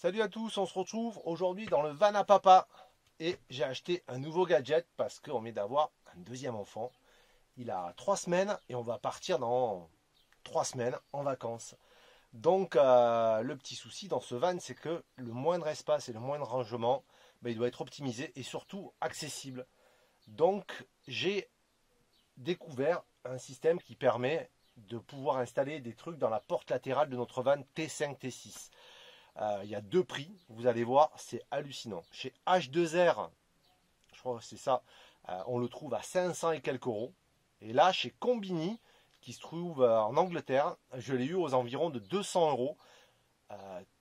Salut à tous, on se retrouve aujourd'hui dans le van à papa et j'ai acheté un nouveau gadget parce qu'on vient d'avoir un deuxième enfant. Il a 3 semaines et on va partir dans 3 semaines en vacances. Donc le petit souci dans ce van, c'est que le moindre espace et le moindre rangement, il doit être optimisé et surtout accessible. Donc j'ai découvert un système qui permet de pouvoir installer des trucs dans la porte latérale de notre van T5 T6. Il y a deux prix, vous allez voir, c'est hallucinant. Chez H2R, je crois que c'est ça, on le trouve à 500 et quelques euros. Et là, chez Combini, qui se trouve en Angleterre, je l'ai eu aux environs de 200 euros.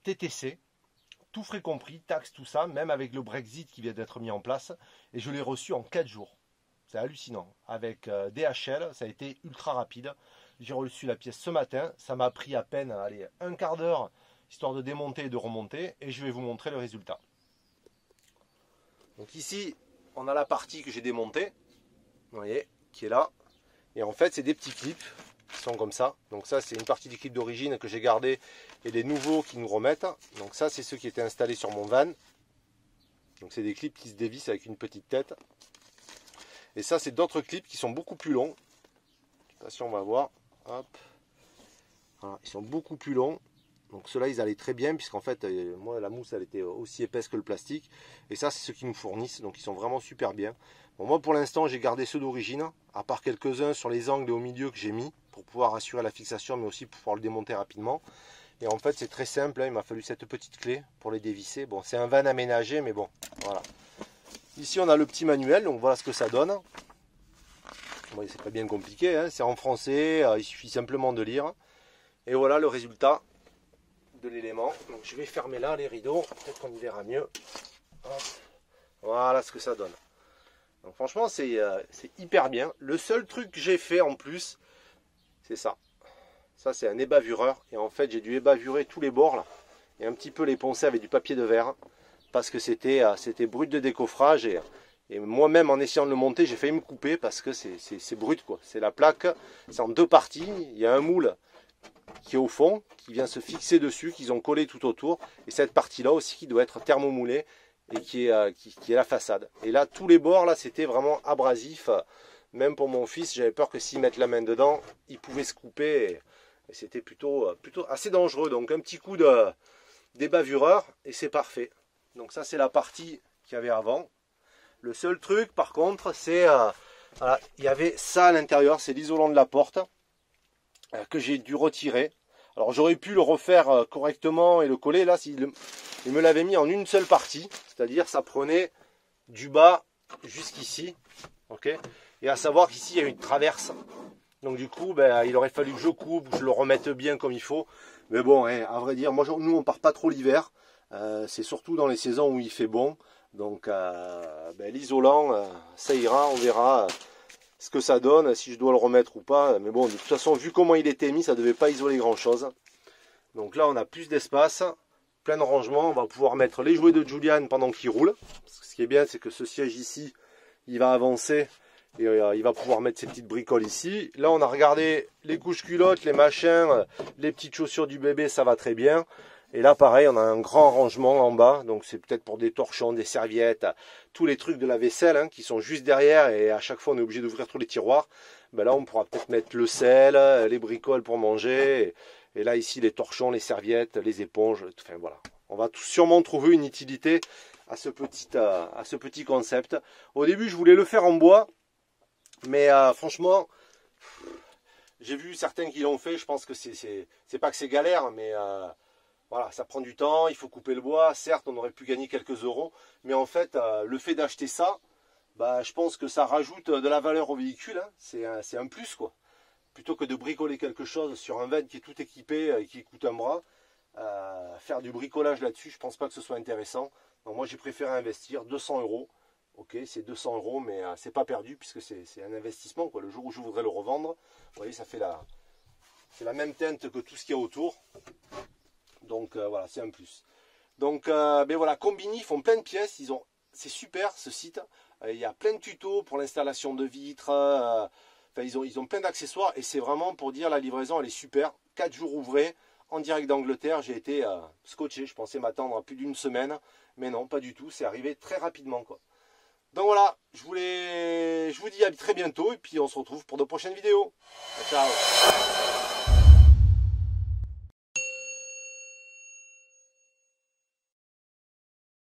TTC, tout frais compris, taxes, tout ça, même avec le Brexit qui vient d'être mis en place. Et je l'ai reçu en 4 jours. C'est hallucinant. Avec DHL, ça a été ultra rapide. J'ai reçu la pièce ce matin. Ça m'a pris à peine un quart d'heure, histoire de démonter et de remonter. Et je vais vous montrer le résultat. Donc ici, on a la partie que j'ai démontée. Vous voyez, qui est là. Et en fait, c'est des petits clips qui sont comme ça. Donc ça, c'est une partie des clips d'origine que j'ai gardé et les nouveaux qui nous remettent. Donc ça, c'est ceux qui étaient installés sur mon van. Donc c'est des clips qui se dévissent avec une petite tête. Et ça, c'est d'autres clips qui sont beaucoup plus longs. Je sais pas si on va voir. Hop. Voilà, ils sont beaucoup plus longs. Donc ceux-là, ils allaient très bien, puisqu'en fait, moi, la mousse, elle était aussi épaisse que le plastique. Et ça, c'est ceux qui nous fournissent. Donc ils sont vraiment super bien. Bon, moi, pour l'instant, j'ai gardé ceux d'origine, à part quelques-uns sur les angles et au milieu que j'ai mis, pour pouvoir assurer la fixation, mais aussi pour pouvoir le démonter rapidement. Et en fait, c'est très simple. Hein, il m'a fallu cette petite clé pour les dévisser. Bon, c'est un van aménagé, mais bon, voilà. Ici, on a le petit manuel, donc voilà ce que ça donne. Bon, c'est pas bien compliqué, hein, c'est en français, il suffit simplement de lire. Et voilà le résultat de l'élément. Donc je vais fermer là les rideaux, peut-être qu'on y verra mieux. Hop. Voilà ce que ça donne. Donc franchement, c'est hyper bien. Le seul truc que j'ai fait en plus, c'est ça. Ça, c'est un ébavureur. Et en fait, j'ai dû ébavurer tous les bords là, et un petit peu les poncer avec du papier de verre, parce que c'était brut de décoffrage. Et moi-même, en essayant de le monter, j'ai failli me couper parce que c'est brut, quoi. C'est la plaque, c'est en deux parties. Il y a un moule qui est au fond, qui vient se fixer dessus, qu'ils ont collé tout autour. Et cette partie-là aussi qui doit être thermomoulée et qui est la façade. Et là, tous les bords, là, c'était vraiment abrasif. Même pour mon fils, j'avais peur que s'il mette la main dedans, il pouvait se couper. Et c'était plutôt assez dangereux. Donc un petit coup d'ébavureur et c'est parfait. Donc ça, c'est la partie qu'il y avait avant. Le seul truc, par contre, c'est voilà, il y avait ça à l'intérieur, c'est l'isolant de la porte que j'ai dû retirer. Alors j'aurais pu le refaire correctement et le coller. Là, il me l'avait mis en une seule partie, c'est-à-dire ça prenait du bas jusqu'ici, ok. Et à savoir qu'ici il y a une traverse. Donc du coup, il aurait fallu que je coupe, que je le remette bien comme il faut. Mais bon, hein, à vrai dire, nous on part pas trop l'hiver. C'est surtout dans les saisons où il fait bon. Donc l'isolant, ça ira, on verra ce que ça donne, si je dois le remettre ou pas. Mais bon, de toute façon, vu comment il était mis, ça ne devait pas isoler grand chose. Donc là, on a plus d'espace, plein de rangements. On va pouvoir mettre les jouets de Julian pendant qu'il roule. Ce qui est bien, c'est que ce siège ici, il va avancer et il va pouvoir mettre ses petites bricoles ici. Là, on a regardé les couches culottes, les machins, les petites chaussures du bébé, ça va très bien. Et là, pareil, on a un grand rangement en bas. Donc, c'est peut-être pour des torchons, des serviettes, tous les trucs de la vaisselle hein, qui sont juste derrière. Et à chaque fois, on est obligé d'ouvrir tous les tiroirs. Là, on pourra peut-être mettre le sel, les bricoles pour manger. Et là, ici, les torchons, les serviettes, les éponges. Enfin, voilà. On va sûrement trouver une utilité à ce petit concept. Au début, je voulais le faire en bois. Mais franchement, j'ai vu certains qui l'ont fait. Je pense que c'est pas que c'est galère, mais... voilà, ça prend du temps, il faut couper le bois. Certes, on aurait pu gagner quelques euros, mais en fait, le fait d'acheter ça, je pense que ça rajoute de la valeur au véhicule. Hein. C'est un plus, quoi. Plutôt que de bricoler quelque chose sur un van qui est tout équipé et qui coûte un bras, faire du bricolage là-dessus, je pense pas que ce soit intéressant. Donc moi, j'ai préféré investir 200 euros. Ok, c'est 200 euros, mais c'est pas perdu puisque c'est un investissement, quoi. Le jour où je voudrais le revendre, vous voyez, ça fait c'est la même teinte que tout ce qu'il y a autour. Donc voilà, c'est un plus. Donc voilà, Combini font plein de pièces, c'est super ce site. Il y a plein de tutos pour l'installation de vitres. Ils ont plein d'accessoires et c'est vraiment pour dire la livraison elle est super. 4 jours ouvrés en direct d'Angleterre. J'ai été scotché, je pensais m'attendre à plus d'une semaine, mais non, pas du tout, c'est arrivé très rapidement, quoi. Donc voilà, je vous dis à très bientôt, et puis on se retrouve pour de prochaines vidéos. Ciao.